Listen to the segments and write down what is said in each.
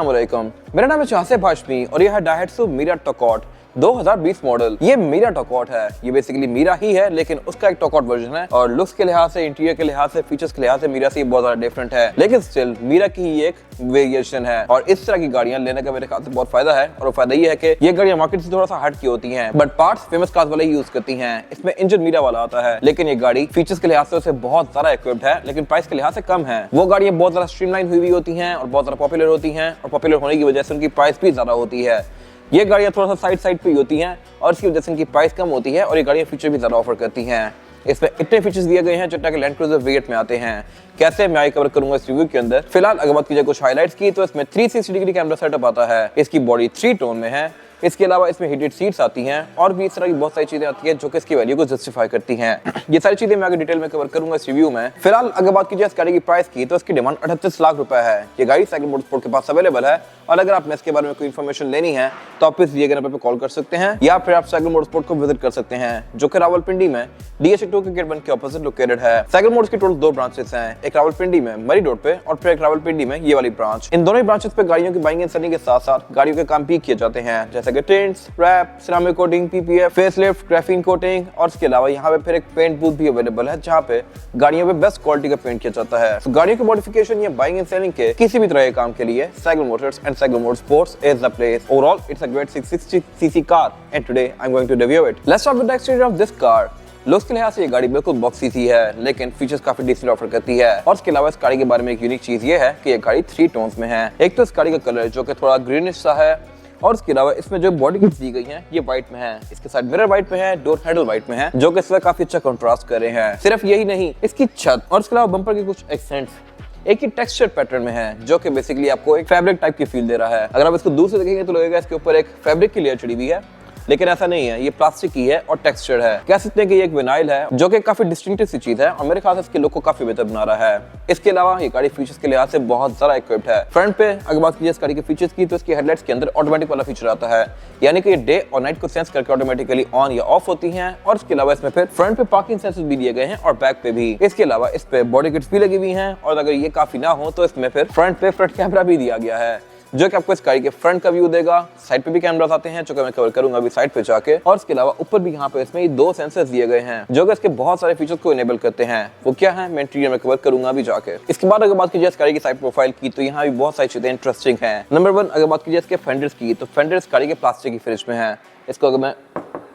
अस्सलाम वालेकुम, मेरा नाम है चाहसे हाशमी और यह है डायहेट्सू मीरा टॉकॉट 2020 मॉडल। ये मीरा टॉकॉट है, ये बेसिकली मीरा ही है लेकिन उसका एक टॉकॉट वर्जन है और लुक्स के लिहाज से, इंटीरियर के लिहाज से, फीचर्स के लिहाज से मीरा से बहुत ज्यादा डिफरेंट है, लेकिन स्टिल मीरा की ही एक वेरिएशन है। और इस तरह की गाड़ियां लेने का मेरे ख्याल से बहुत फायदा है और वो फायदा ये है कि ये गाड़ियां मार्केट से थोड़ा सा हट की होती हैं, बट पार्ट्स फेमस कार्स वाले ही यूज करती हैं। इसमें इंजन मीरा वाला आता है, लेकिन ये गाड़ी फीचर्स के लिहाज से उसे बहुत ज्यादा इक्विप्ड है, लेकिन प्राइस के लिहाज से कम है। वो गाड़ियां बहुत ज्यादा स्ट्रीमलाइन हुई हुई होती हैं और बहुत ज्यादा पॉपुलर होती हैं और पॉपुलर होने की वजह से उनकी प्राइस भी ज्यादा होती है। ये गाड़ियां थोड़ा सा साइड पे ही होती हैं और इसकी वजह से इनकी प्राइस कम होती है और ये गाड़ियां फीचर भी ज्यादा ऑफर करती हैं। इसमें इतने फीचर्स दिए गए हैं जितना कि लैंड क्रूजर वेरिएंट में आते हैं। कैसे मैं कवर करूंगा इस रिव्यू के अंदर। फिलहाल अगर बात कीजिए कुछ हाइलाइट्स की तो इसमें 360 डिग्री कैमरा सेटअप आता है, इसकी बॉडी 3 टोन में है, इसके अलावा इसमें हीटेड सीट्स आती हैं और भी इस तरह की बहुत सारी चीजें आती हैं जो कि इसकी वैल्यू को जस्टिफाई करती हैं। ये सारी चीजें मैं आगे डिटेल में कवर करूंगा इस रिव्यू में। फिलहाल अगर बात कीजिए इस गाड़ी की प्राइस की तो इसकी डिमांड 38 लाख रुपए है। ये गाड़ी साइकिल मोटरस्पोर्ट के पास अवेलेबल है और अगर आप इसके बारे में कोई इन्फॉर्मेशन लेनी है तो आप इस दिए गए नंबर पर कॉल कर सकते हैं या फिर आप साइकिल मोटरस्पोर्ट को विजिट कर सकते हैं जो कि रावलपिंडी में DH2 के गेट 1 के ऑपोजिट लोकेटेड है। साइकिल मोटर्स की टोटल 2 ब्रांचेस हैं, एक रावलपिंडी में मरी रोड पे और फिर एक रावलपिंडी में ये वाली ब्रांच। इन दोनों ही ब्रांचेस पे गाड़ियों की बाइंग एंड सेलिंग के साथ साथ गाड़ियों के काम भी किए जाते हैं जैसे कि tints, wrap, ceramic coating, PPF, facelift, graphene coating और इसके अलावा यहाँ पे फिर एक पेंट बूथ भी अवेलेबल है जहाँ पे गाड़ियों पे बेस्ट क्वालिटी का पेंट किया जाता है। तो गाड़ियों की मॉडिफिकेशन या बाइंग एंड सेलिंग के किसी भी तरह के काम के लिए cycle motors and cycle motorsports is the place. Overall it's a great 660cc car and today I am going to review it. Let's start with the exterior of this car. Looks के लिहाज से ये गाड़ी बिल्कुल boxy सी है लेकिन features काफी decent offer करती है और इसके अलावा इस गाड़ी के बारे में एक यूनिक चीज ये है कि ये गाड़ी 3 टोन्स में है। एक तो इस गाड़ी का कलर जो कि थोड़ा ग्रीनिश सा है और इसके अलावा इसमें जो बॉडी किट्स दी गई हैं ये व्हाइट में है, इसके साइड मिरर व्हाइट में है, डोर हैंडल व्हाइट में है जो कि इसमें काफी अच्छा कंट्रास्ट कर रहे हैं। सिर्फ यही नहीं, इसकी छत और इसके अलावा बम्पर के कुछ एक्सेंट्स एक ही टेक्सचर पैटर्न में है जो कि बेसिकली आपको एक फैब्रिक टाइप की फील दे रहा है। अगर आप इसको दूर से देखेंगे तो लगेगा इसके ऊपर एक फैब्रिक की लेयर चढ़ी हुई है, लेकिन ऐसा नहीं है, ये प्लास्टिक की है और टेक्सचर है। कह सकते हैं कि ये एक विनाइल है जो कि काफी डिस्टिंक्टिव सी चीज है और मेरे ख्याल से इसके लुक को काफी बेहतर बना रहा है। इसके अलावा ये गाड़ी फीचर्स के लिहाज से बहुत ज्यादा इक्विप्ड है। फ्रंट पे अगर बात कीजिए इस गाड़ी के फीचर्स की तो इसकी हेडलाइट्स के अंदर ऑटोमेटिक वाला फीचर आता है, यानी कि ये डे और नाइट को सेंस करके ऑटोमेटिकली ऑन या ऑफ होती हैं और इसके अलावा इसमें फिर फ्रंट पे पार्किंग सेंसर्स भी दिए गए हैं और बैक पे भी। इसके अलावा इस पे बॉडी किट्स भी लगी हुई हैं और अगर ये काफी ना हो तो इसमें फिर फ्रंट पे फ्रंट कैमरा भी दिया गया है जो कि आपको इस गाड़ी के फ्रंट का व्यू देगा। साइड पे भी कैमरास आते हैं जो कि मैं कवर करूंगा अभी साइड पे जाके और इसके अलावा ऊपर भी यहाँ पे इसमें 2 सेंसर्स दिए गए हैं जो कि इसके बहुत सारे फीचर्स को इनेबल करते हैं। वो क्या है मैं इंटीरियर में कवर करूंगा अभी जाके। इसके बाद अगर बात कीजिए इस गाड़ी की साइड प्रोफाइल की तो यहाँ भी बहुत सारी चीजें इंटरेस्टिंग है। नंबर 1 अगर बात कीजिए इसके फेंडर्स की तो फेंडर्स गाड़ी के प्लास्टिक की फिनिश में है। इसको अगर मैं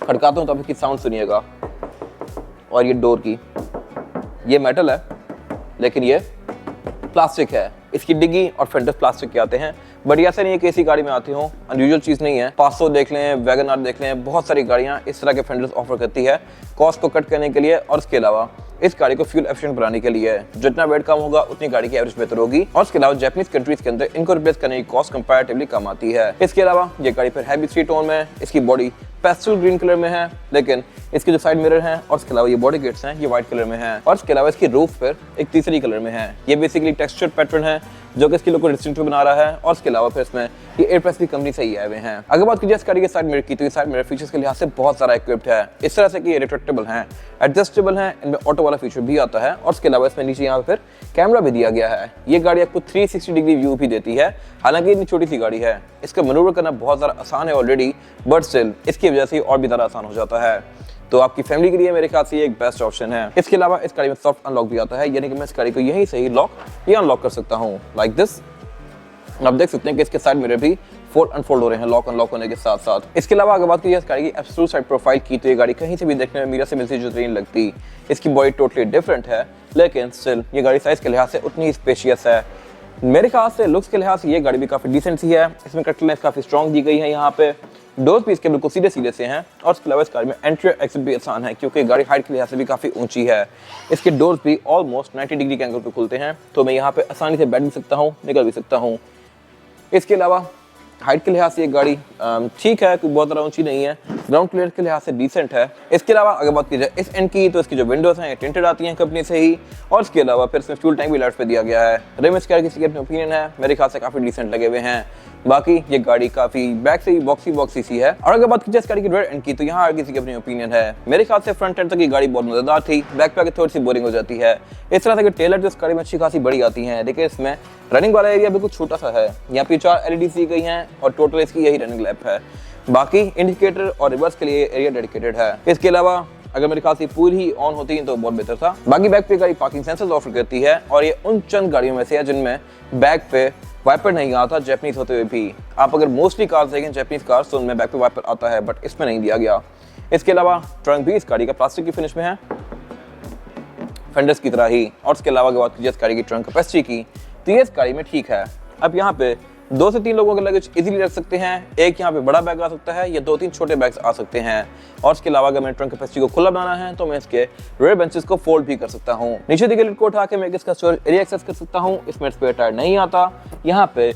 खड़काता हूँ तो आप इसकी साउंड सुनिएगा। और ये डोर की ये मेटल है लेकिन ये प्लास्टिक है। इसकी डिग्गी और फेंडर्स प्लास्टिक के आते हैं, बट ऐसा नहीं है कि ऐसी गाड़ी में आती हो, अनयूजुअल चीज नहीं है। 500 देख लें, वैगन आर देख लें, बहुत सारी गाड़ियां इस तरह के फेंडर्स ऑफर करती है कॉस्ट को कट करने के लिए और इसके अलावा इस गाड़ी को फ्यूल एफिशिएंट बनाने के लिए। जितना वेट कम होगा उतनी गाड़ी की एवरेज बेहतर होगी और इसके अलावा जापानीज कंट्रीज के अंदर इनको रिप्लेस करने की कॉस्ट कंपैरेटिवली कम आती है। इसके अलावा ये गाड़ी फिर हैवी 3 टोन में, इसकी बॉडी पेस्टल ग्रीन कलर में है लेकिन इसके जो साइड मिरर हैं और इसके अलावा ये बॉडी किट्स हैं ये व्हाइट कलर में है और इसके अलावा इसकी रूफ पर एक तीसरी कलर में है। ये बेसिकली टेक्सचर पैटर्न है जो कि इसकी लुक को डिस्टिंक्टिव बना रहा है और इसके अलावा फिर इसमें ये एयरप्रेस भी कंपनी से ही आए हुए हैं। अगर बात कीजिए इस गाड़ी के साइड मिरर की तो ये साइड मिरर फीचर्स के लिहाज से बहुत सारा इक्विप्ड है, इस तरह से कि ये रिट्रैक्टेबल हैं, एडजस्टेबल हैं, इनमें ऑटो वाला फीचर भी आता है और इसके अलावा इसमें नीचे यहाँ पे फिर कैमरा भी दिया गया है। ये गाड़ी आपको 360 डिग्री व्यू भी देती है, हालांकि इतनी छोटी सी गाड़ी है, इसका मैनूवर करना बहुत ज़्यादा आसान है ऑलरेडी, बट स्टिल इसकी वजह से और भी ज़्यादा आसान हो जाता है। तो आपकी फैमिली के लिए मेरे ख्याल से ये एक बेस्ट ऑप्शन है। इसके अलावा इस गाड़ी में सॉफ्ट अनलॉक भी आता है, यानी कि मैं इस गाड़ी को यहीं से ही लॉक या अनलॉक कर सकता हूँ लाइक दिस। आप देख सकते हैं कि इसके साइड मिरर भी फोल्ड अनफोल्ड हो रहे हैं लॉक अनलॉक होने के साथ साथ। इसके अलावा अगर बात कीजिए इस गाड़ी की एब्सोल्यूट साइड प्रोफाइल की तो ये गाड़ी कहीं से भी देखने में मीरा से मिलती जुलती नहीं लगती। इसकी बॉडी टोटली डिफरेंट है लेकिन स्टिल ये गाड़ी साइज के लिहाज से उतनी स्पेशियस है। मेरे ख्याल से लुक्स के लिहाज से ये गाड़ी भी काफी डिसेंट सी है। इसमें कटलेस काफी स्ट्रॉन्ग दी गई है, यहाँ पे डोर्स भी इसके बिल्कुल सीधे सीधे से हैं और इसके अलावा इस गाड़ी में एंट्री एग्जिट भी आसान है क्योंकि गाड़ी हाइट के लिहाज से भी काफी ऊंची है। इसके डोर्स भी ऑलमोस्ट 90 डिग्री के एंगल पे खुलते हैं तो मैं यहाँ पे आसानी से बैठ भी सकता हूँ, निकल भी सकता हूँ। इसके अलावा हाइट के लिहाज से ये गाड़ी ठीक है, कोई बहुत ज़्यादा ऊंची नहीं है ग्राउंड क्लियर के लिहाज से डिसेंट है। इसके अलावा अगर बात की जाए इस एंड की, तो इसकी जो विंडोज हैं ये टिंटेड आती हैं कंपनी से ही, और इसके अलावा फिर इसमें फ्यूल टैंक भी लाइट्स पे दिया गया है। रिम इसके किसी के अपने ओपिनियन है, मेरे ख्याल से काफी डिसेंट लगे हुए हैं। बाकी ये गाड़ी काफी बैक से ही बॉक्सी सी है। और अगर बात की जाए इस गाड़ी की रेयर एंड की, तो यहाँ किसी की अपनी ओपिनियन है। मेरे ख्याल से फ्रंट एंड तक की गाड़ी बहुत मजेदार थी, बैक पे आके थोड़ी सी बोरिंग हो जाती है। इस तरह से टेल लाइट जो इस गाड़ी में अच्छी खासी बड़ी आती है। देखिए इसमें रनिंग वाला एरिया बिल्कुल छोटा सा है, यहाँ पे 4 LED दी गई हैं और टोटल इसकी यही रनिंग लैप है। बाकी इंडिकेटर और रिवर्स के लिए एरिया डेडिकेटेड है। इसके अलावा अगर मेरे ख्याल से पूरी ही ऑन होती तो बहुत बेहतर था। बाकी बैक पे गाड़ी पार्किंग सेंसर्स ऑफर करती है, और ये उन चंद गाड़ियों में से है जिनमें बैक पे वाइपर नहीं आता, जैपनीज होते हुए भी। आप अगर मोस्टली कार्स देखें जैपनीज कार्स, तो उनमें बैक पे वाइपर आता है, बट इसमें नहीं दिया गया। इसके अलावा ट्रंक भी इस गाड़ी का प्लास्टिक की फिनिश में है, फेंडर्स की तरह ही। और इसके अलावा अगर बात कीजिए इस गाड़ी की ट्रंक कैपेसिटी की, तो ये इस गाड़ी में ठीक है। अब यहाँ पे 2 से 3 लोगों के लगेज इजीली रख सकते हैं। एक यहाँ पे बड़ा बैग आ सकता है या 2-3 छोटे बैग्स आ सकते हैं। और इसके अलावा अगर मैं ट्रंक कैपेसिटी को खुला बनाना है, तो मैं इसके रेयर बेंचेस को फोल्ड भी कर सकता हूँ। नीचे दी गई लिड को उठा के मैं इसका स्टोरेज एरिया एक्सेस कर सकता हूँ। इसमें स्पेयर टायर नहीं आता, यहाँ पे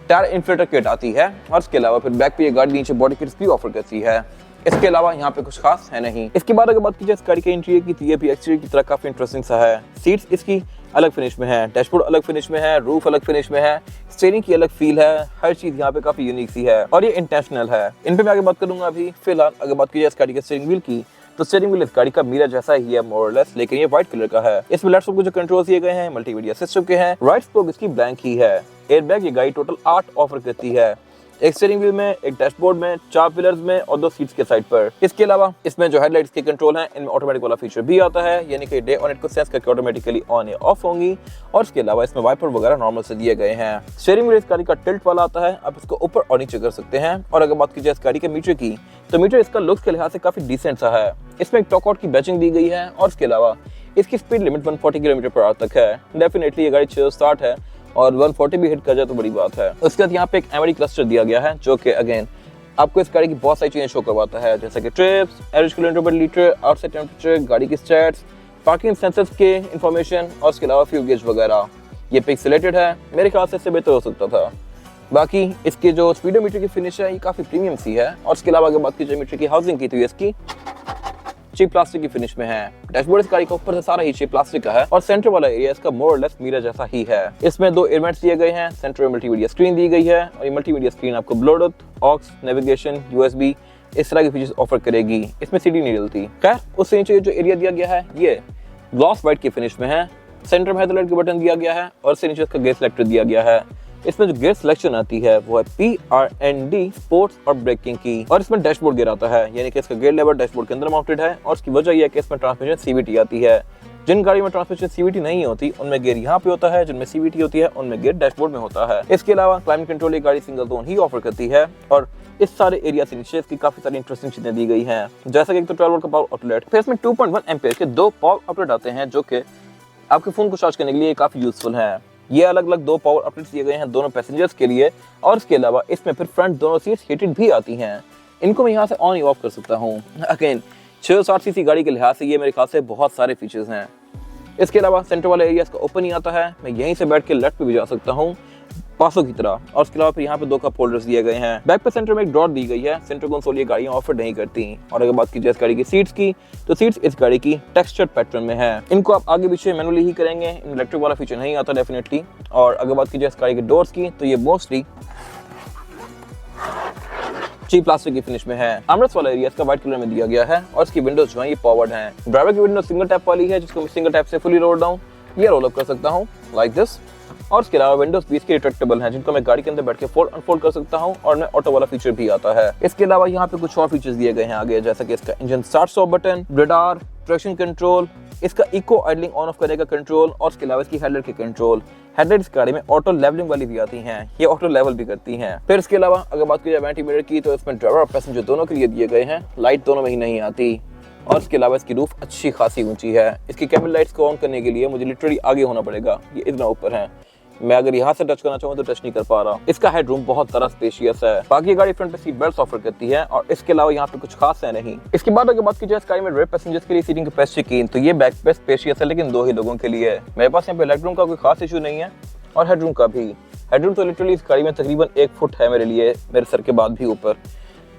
टायर इन्फ्लेटर किट आती है। और इसके अलावा फिर बैक पे ये गाड़ी नीचे बॉडी किट्स भी ऑफर करती है। इसके अलावा यहाँ पे कुछ खास है नहीं। इसके बाद अगर बात की जाए इस गाड़ी के इंटीरियर की, तो ये भी एक्सटीरियर की तरह काफी इंटरेस्टिंग सा है। सीट्स इसकी अलग फिनिश में है, डैशबोर्ड अलग फिनिश में है, रूफ अलग फिनिश में है, स्टीयरिंग की अलग फील है। हर चीज यहाँ पे काफी यूनिक सी है और ये इंटेंशनल है। इन पे मैं आगे बात करूंगा। अभी फिलहाल अगर बात की जाए इस गाड़ी के स्टीयरिंग व्हील की, तो स्टीयरिंग व्हील इस गाड़ी का मिरर जैसा ही है मोर और लेस, लेकिन ये व्हाइट कलर का है। इसमें लेफ्ट को जो कंट्रोल दिए गए हैं मल्टीमीडिया सिस्टम के हैं। राइट स्पोक इसकी ब्लैंक ही है। एयरबैग ये गाड़ी टोटल 8 ऑफर करती है, एक स्टीयरिंग व्हील में, एक डैशबोर्ड में, 4 पिलर्स में और 2 सीट्स के साइड पर। इसके अलावा इसमें जो हेडलाइट्स के कंट्रोल हैं, इनमें ऑटोमेटिक वाला फीचर भी आता है, यानी कि डे ऑन इट को सेंस करके ऑटोमेटिकली ऑन या ऑफ होंगी। और इसके अलावा इसमें वाइपर वगैरह नॉर्मल से दिए गए हैं। स्टीयरिंग व्हील इस गाड़ी का टिल्ट वाला आता है, आप इसको ऊपर और नीचे कर सकते हैं। और अगर बात की जाए इस गाड़ी के मीटर की, तो मीटर इसका लुक्स के लिहाज से काफी डिसेंट सा है। इसमें एक टॉकआउट की बैचिंग दी गई है। और इसके अलावा इसकी स्पीड लिमिट 140 किलोमीटर/आवर तक है। डेफिनेटली ये गाड़ी 660 है और 140 भी हिट कर जाए तो बड़ी बात है। उसके बाद यहाँ पे एक एमआईडी क्लस्टर दिया गया है, जो कि अगेन आपको इस गाड़ी की बहुत सारी चीजें शो करवाता है, जैसे कि ट्रिप्स, एवरेज किलोमीटर पर लीटर, आउटसाइड टेम्परेचर, गाड़ी की स्टैट्स, पार्किंग सेंसर्स के इंफॉर्मेशन और इसके अलावा फ्यूल गेज वगैरह। ये पिक्सेलेटेड है, मेरे ख्याल से इससे बेहतर हो सकता था। बाकी इसके जो स्पीडोमीटर की फिनिश है ये काफी प्रीमियम सी है। और इसके अलावा अगर बात की जाए मीटर की हाउसिंग की, तो ये इसकी चीप प्लास्टिक की फिनिश में है। डैशबोर्ड इस गाड़ी का ऊपर से सारा ही चीप प्लास्टिक का है और सेंटर वाला एरिया इसका मोर और लेस मिरर जैसा ही है। इसमें 2 एयरमेंट्स दिए गए हैं, सेंटर में मल्टीमीडिया स्क्रीन दी गई है और ये मल्टीमीडिया स्क्रीन आपको ब्लूटूथ, ऑक्स, नेविगेशन, USB इस तरह के फीचर्स ऑफर करेगी। इसमें सीडी नहीं डलती। खैर उससे नीचे जो एरिया दिया गया है ये ग्लॉस व्हाइट की फिनिश में है। सेंटर में हेडलाइट का बटन दिया गया है और इससे नीचे इसका गेयर सिलेक्टर दिया गया है। इसमें जो गियर सिलेक्शन आती है वो है PRND स्पोर्ट्स और ब्रेकिंग की। और इसमें डैशबोर्ड गियर आता है, यानी कि इसका गियर लेवर डैशबोर्ड के अंदर माउंटेड है। और इसकी वजह यह है कि इसमें ट्रांसमिशन CVT आती है। जिन गाड़ी में ट्रांसमिशन CVT नहीं होती उनमें गियर यहाँ पे होता है, जिनमें CVT होती है उनमें गियर डैशबोर्ड में होता है। इसके अलावा क्लाइमेट कंट्रोल ये गाड़ी सिंगल जोन ही ऑफर करती है। और इस सारे एरिया से नीचे इसकी काफी सारी इंटरेस्टिंग चीजें दी गई हैं, जैसा कि एक तो 12 वोल्ट का पावर आउटलेट, फिर इसमें 2.1 एम्पीयर के 2 पावर आउटलेट आते हैं, जो कि आपके फोन को चार्ज करने के लिए काफी यूजफुल है। ये अलग अलग 2 पावर आउटलेट्स दिए गए हैं दोनों पैसेंजर्स के लिए। और इसके अलावा इसमें फिर फ्रंट दोनों सीट्स हीटेड भी आती हैं। इनको मैं यहाँ से ऑन या ऑफ कर सकता हूँ। अगेन 660 सीसी गाड़ी के लिहाज से ये मेरे ख्याल से बहुत सारे फीचर्स हैं। इसके अलावा सेंटर वाला एरिया इसका ओपन ही आता है, मैं यहीं से बैठ के लेफ्ट पे भी जा सकता हूँ पासों की तरह। और उसके अलावा फिर यहाँ पे 2 कप होल्डर्स दिए गए हैं। बैक पे सेंटर में एक ड्रॉर दी गई है। सेंटर कंसोल ये गाड़ियाँ ऑफर नहीं करती। और अगर बात की जाए इस गाड़ी की सीट्स की, तो सीट्स इस गाड़ी की टेक्सचर्ड पैटर्न में है। इनको आप आगे पीछे मैनुअली ही करेंगे, इलेक्ट्रिक वाला फीचर नहीं आता डेफिनेटली। और अगर बात की जाए इस गाड़ी के डोर्स की, तो ये मोस्टली चीप प्लास्टिक की फिनिश में है। आर्मरेस्ट वाला एरिया इसका व्हाइट कलर में दिया गया है। और इसकी विंडोज जो है ये पावर्ड हैं। ड्राइवर की विंडो सिंगल टैप वाली है, जिसको मैं सिंगल टैप से फुली रोल डाउन या रोल अप कर सकता हूँ लाइक दिस। और इसके अलावा विंडोज 20 के रिट्रैक्टेबल हैं, जिनको मैं गाड़ी के अंदर बैठ के फोल्ड अनफोल्ड कर सकता हूँ। और मैं ऑटो वाला फीचर भी आता है। इसके अलावा यहाँ पे कुछ और फीचर्स दिए गए हैं आगे, जैसा कि इसका engine start stop button, radar, traction control, इसका इको आइडलिंग ऑन ऑफ करने का कंट्रोल। और इसके अलावा इसकी हेडलाइट के कंट्रोल। हेडलाइट इस गाड़ी में ऑटो लेवलिंग वाली भी आती हैं, ये ऑटो लेवल भी करती हैं। फिर इसके अलावा अगर बात की जाए वैनिटी मिरर की, तो इसमें ड्राइवर और पैसेंजर दोनों के लिए दिए गए हैं। लाइट दोनों में ही नहीं आती। और इसके अलावा इसकी रूफ अच्छी खासी ऊंची है। इसकी कैबिन लाइट्स को ऑन करने के लिए मुझे लिटरली आगे होना पड़ेगा, ये इतना ऊपर है। मैं अगर यहाँ से टच करना चाहूँ तो टच नहीं कर पा रहा। इसका हेडरूम बहुत सारा स्पेशियस है। बाकी गाड़ी फ्रंट पे सीट बेल्ट ऑफर करती है। और इसके अलावा यहाँ पे कुछ खास है नहीं। इसके बाद अगर बात की जाए स्काई में रेयर पैसेंजर्स के लिए सीटिंग कैपेसिटी की, तो ये बैक पे स्पेशियस है, लेकिन 2 ही लोगों के लिए। मेरे पास यहाँ पे लेग रूम का कोई खास इशू नहीं है और हेडरूम का भी। हेडरूम तो लिटरली इस गाड़ी में तकरीबन 1 फुट है मेरे लिए, मेरे सर के बाद भी ऊपर।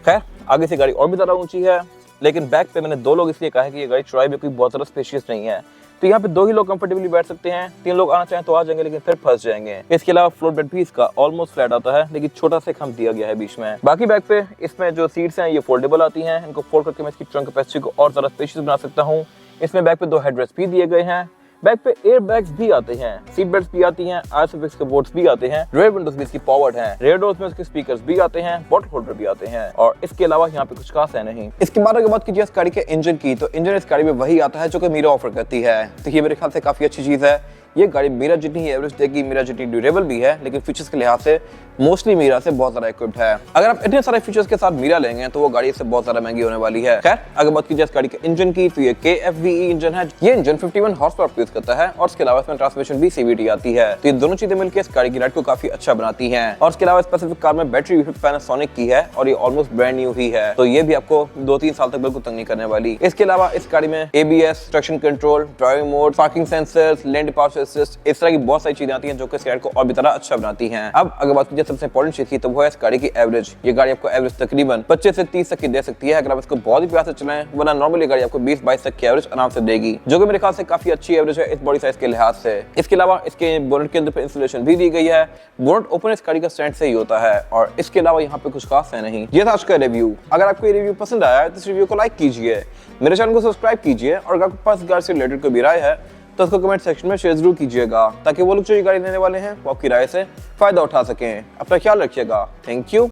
खैर आगे से गाड़ी और भी ज्यादा ऊंची है, लेकिन बैक पे मैंने 2 लोग इसलिए कहा है कि ये गाड़ी चौड़ाई में कोई बहुत ज्यादा स्पेशियस नहीं है, तो यहाँ पे 2 ही लोग कंफर्टेबली बैठ सकते हैं। 3 लोग आना चाहें तो आ जाएंगे, लेकिन फिर फंस जाएंगे। इसके अलावा फ्लोर बेड भी इसका ऑलमोस्ट फ्लैट आता है, लेकिन छोटा सा खम्भ दिया गया है बीच में। बाकी बैक पे इसमें जो सीट्स हैं ये फोल्डेबल आती हैं। इनको फोल्ड करके मैं इसकी ट्रंक कैपेसिटी को और ज्यादा स्पेशियस बना सकता हूँ। इसमें बैक पे 2 हेडरेस्ट भी दिए गए हैं। बैक पे एयर बैग्स भी आते हैं, सीट बेल्ट्स भी आती हैं, आईसोफिक्स के बोर्ड्स भी आते हैं, रेयर विंडोज भी इसकी पावर्ड हैं, रेयर डोर्स में इसके स्पीकर्स भी आते हैं, बॉटल होल्डर भी आते हैं, और इसके अलावा यहाँ पे कुछ खास है नहीं। इसके बाद अगर बात कीजिए इस गाड़ी के इंजन की, तो इंजन इस गाड़ी में वही आता है जो कि मीरा ऑफर करती है, तो ये मेरे ख्याल से काफी अच्छी चीज है। ये गाड़ी मीरा जितनी ही एवरेज देगी, मीरा जितनी ड्यूरेबल भी है, लेकिन फीचर्स के लिहाज से मोस्टली मीरा से बहुत ज्यादा इक्विप्ड है। अगर आप इतने सारे फीचर्स के साथ मीरा लेंगे तो वो गाड़ी इससे बहुत ज्यादा महंगी होने वाली है। खैर, अगर बात कीजिए इस गाड़ी के इंजन की, तो ये KFVE इंजन है। ये इंजन 51 हॉर्स पावर प्रोड्यूस करता है, और इसके अलावा इसमें ट्रांसमिशन भी CVT आती है, तो ये दोनों चीजें मिलकर इस गाड़ी की राइड को काफी अच्छा बनाती है। और इसके अलावा स्पेसिफिक कार में बैटरी भी पैनासोनिक की है, और ये ऑलमोस्ट ब्रांड न्यू ही है, तो ये भी आपको 2-3 साल तक बिल्कुल तंग नहीं करने वाली। इसके अलावा इस गाड़ी में ABS, traction control, driving mode, parking sensors, lane departure assist, इस तरह की बहुत सारी चीजें आती हैं जो कि इस गाड़ी को और भी तरह अच्छा बनाती हैं। अब अगर बात कीजिए सबसे इंपॉर्टेंट चीज की, तो वो है इस गाड़ी की एवरेज। ये गाड़ी आपको एवरेज तकरीबन 25 से 30 तक की दे सकती है अगर आप इसको बहुत ही प्यार से चलाएं, वरना नॉर्मली गाड़ी आपको 20-22 तक की एवरेज आराम से देगी, जो कि मेरे ख्याल से काफी अच्छी एवरेज है इस बॉडी साइज के लिहाज से। इसके अलावा इसके बोनेट के अंदर पे इंसुलेशन भी दी गई है। बोनेट ओपन इस गाड़ी का स्टैंड से ही होता है, और इसके अलावा यहाँ पे कुछ खास है नहीं। ये था आज का रिव्यू। अगर आपको ये रिव्यू पसंद आया है तो इस रिव्यू को लाइक कीजिए, मेरे चैनल को सब्सक्राइब कीजिए, और अगर आपके पास गाड़ी से रिलेटेड कोई भी राय है तो उसको कमेंट सेक्शन में शेयर जरूर कीजिएगा, ताकि वो लोग जो ये गाड़ी लेने वाले हैं वो आपकी राय से फायदा उठा सकें। अपना ख्याल रखिएगा। Thank you.